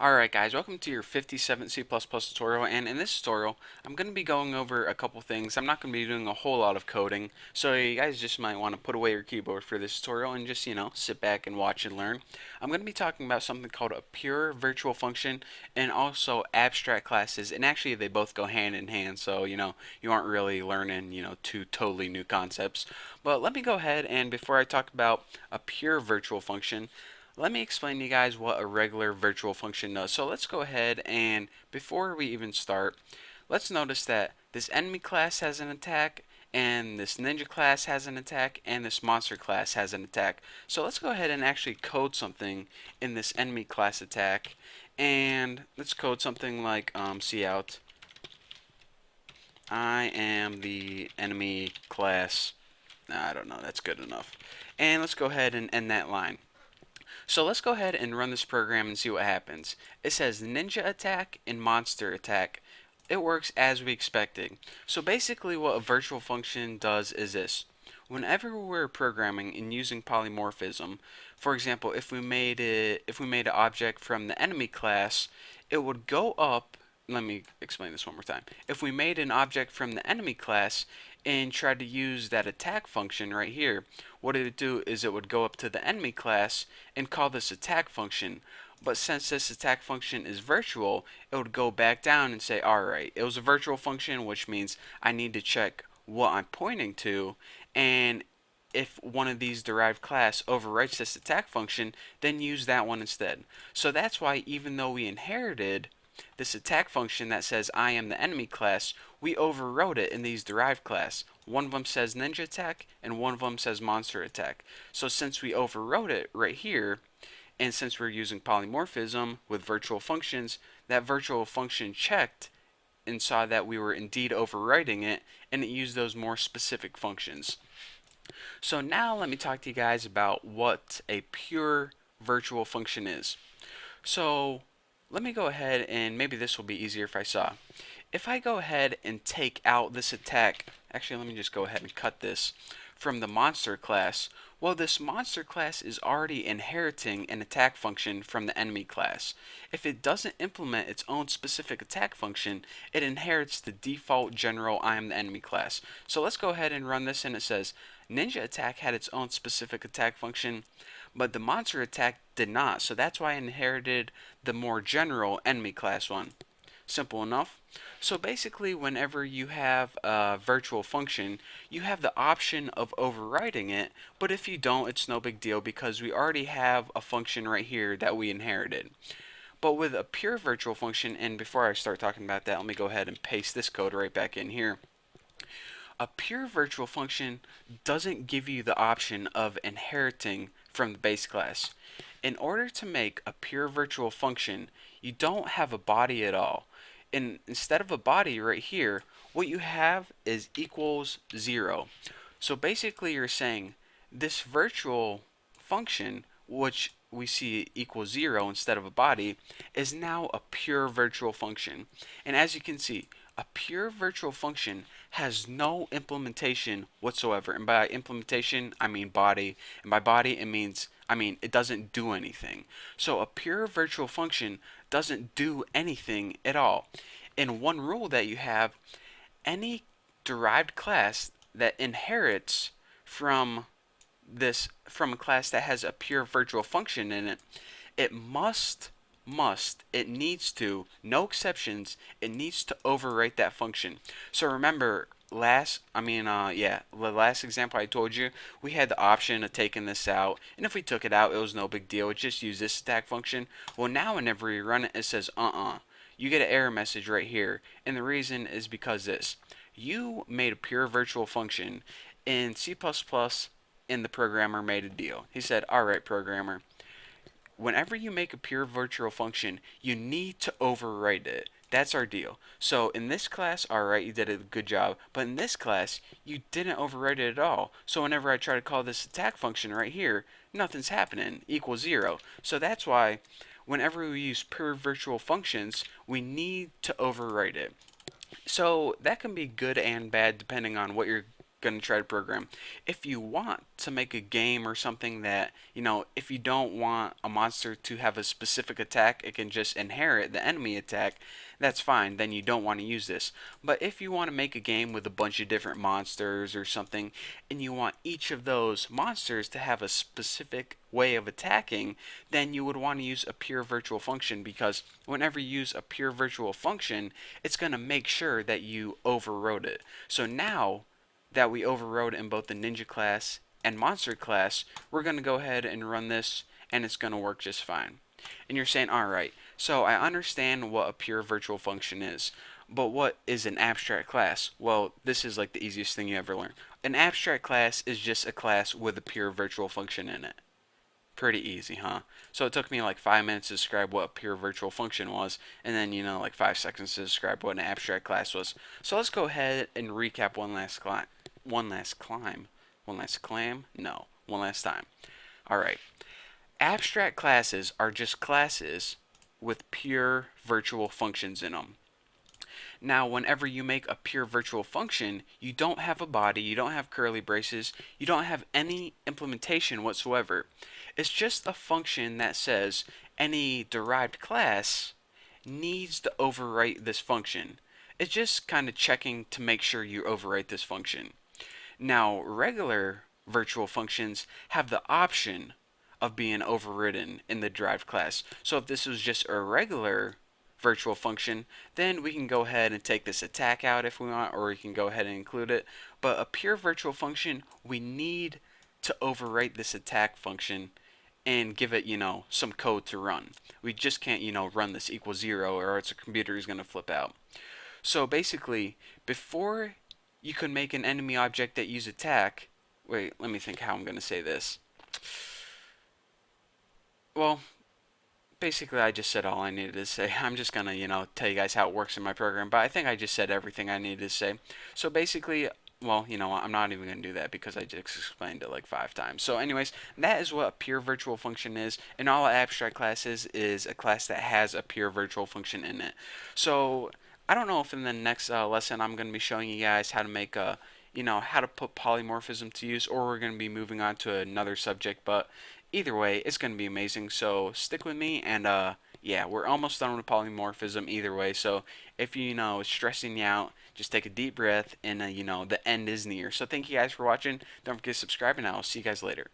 Alright guys, welcome to your 57th C++ tutorial, and in this tutorial I'm going to be going over a couple things. I'm not going to be doing a whole lot of coding, so you guys just might want to put away your keyboard for this tutorial and just, sit back and watch and learn. I'm going to be talking about something called a pure virtual function and also abstract classes, and actually they both go hand in hand, so, you aren't really learning, two totally new concepts. But let me go ahead and before I talk about a pure virtual function, let me explain to you guys what a regular virtual function does. So let's go ahead and before we even start, let's notice that this enemy class has an attack and this ninja class has an attack and this monster class has an attack. So let's go ahead and actually code something in this enemy class attack, and let's code something like cout I am the enemy class. I don't know, that's good enough. And let's go ahead and end that line. So let's go ahead and run this program and see what happens. It says ninja attack and monster attack. It works as we expected. So basically what a virtual function does is this. Whenever we're programming and using polymorphism, for example, if we made an object from the enemy class, it would go up. Let me explain this one more time. If we made an object from the enemy class and tried to use that attack function right here, what it would do is it would go up to the enemy class and call this attack function. But since this attack function is virtual, it would go back down and say, alright, it was a virtual function, which means I need to check what I'm pointing to, and if one of these derived class overwrites this attack function, then use that one instead. So that's why even though we inherited this attack function that says I am the enemy class, we overwrote it in these derived class. One of them says ninja attack and one of them says monster attack. So since we overwrote it right here, and since we're using polymorphism with virtual functions, that virtual function checked and saw that we were indeed overwriting it, and it used those more specific functions. So now let me talk to you guys about what a pure virtual function is. So let me go ahead and maybe this will be easier if I saw. If I go ahead and take out this attack, actually let me just go ahead and cut this from the monster class. Well, this monster class is already inheriting an attack function from the enemy class. If it doesn't implement its own specific attack function, it inherits the default general I am the enemy class. So let's go ahead and run this, and it says ninja attack had its own specific attack function, but the monster attack did not. So that's why I inherited the more general enemy class one. Simple enough. So basically, whenever you have a virtual function, you have the option of overriding it, but if you don't, it's no big deal because we already have a function right here that we inherited. But with a pure virtual function, and before I start talking about that, let me go ahead and paste this code right back in here. A pure virtual function doesn't give you the option of inheriting from the base class. In order to make a pure virtual function, you don't have a body at all. And instead of a body right here, what you have is equals 0. So basically you're saying this virtual function, which we see equals 0 instead of a body, is now a pure virtual function. And as you can see, a pure virtual function has no implementation whatsoever. And by implementation, I mean body. And by body, it means, it doesn't do anything. So a pure virtual function doesn't do anything at all. And one rule that you have, any derived class that inherits from from a class that has a pure virtual function in it, it it needs to, no exceptions, it needs to overwrite that function. So remember, the last example I told you, we had the option of taking this out, and if we took it out, it was no big deal. It just used this attack function. Well, now whenever you run it, it says, you get an error message right here, and the reason is because this. You made a pure virtual function in C++, and the programmer made a deal. He said, alright, programmer, whenever you make a pure virtual function, you need to overwrite it. That's our deal. So in this class, alright, you did a good job, but in this class, you didn't overwrite it at all. So whenever I try to call this attack function right here, nothing's happening, equals 0. So that's why whenever we use pure virtual functions, we need to overwrite it. So that can be good and bad depending on what you're going to try to program. If you want to make a game or something that, if you don't want a monster to have a specific attack, it can just inherit the enemy attack, that's fine. Then you don't want to use this. But if you want to make a game with a bunch of different monsters or something, and you want each of those monsters to have a specific way of attacking, then you would want to use a pure virtual function, because whenever you use a pure virtual function, it's going to make sure that you overrode it. So now that we overrode in both the ninja class and monster class, we're going to go ahead and run this, and it's going to work just fine. And you're saying, alright, so I understand what a pure virtual function is, but what is an abstract class? Well, this is like the easiest thing you ever learn. An abstract class is just a class with a pure virtual function in it. Pretty easy, huh? So it took me like 5 minutes to describe what a pure virtual function was, and then, like 5 seconds to describe what an abstract class was. So let's go ahead and recap one last climb. One last climb? One last clam? No. One last time. Alright. Abstract classes are just classes with pure virtual functions in them. Now, whenever you make a pure virtual function, you don't have a body, you don't have curly braces, you don't have any implementation whatsoever. It's just a function that says any derived class needs to overwrite this function. It's just kind of checking to make sure you overwrite this function. Now, regular virtual functions have the option of being overridden in the derived class. So if this was just a regular virtual function, then we can go ahead and take this attack out if we want, or we can go ahead and include it. But a pure virtual function, we need to overwrite this attack function and give it, some code to run. We just can't, run this equals 0, or else the computer is going to flip out. So basically, before you could make an enemy object that use attack, wait, let me think how I'm going to say this. Well, basically I just said all I needed to say. I'm just gonna, tell you guys how it works in my program, but I think I just said everything I needed to say. So basically, well, I'm not even gonna do that because I just explained it like 5 times. So anyways, that is what a pure virtual function is, and all abstract classes is a class that has a pure virtual function in it. So I don't know if in the next lesson I'm gonna be showing you guys how to make a how to put polymorphism to use, or we're going to be moving on to another subject, but either way, it's going to be amazing, so stick with me, and yeah, we're almost done with polymorphism either way, so if it's stressing you out, just take a deep breath, and the end is near. So thank you guys for watching. Don't forget to subscribe, and I'll see you guys later.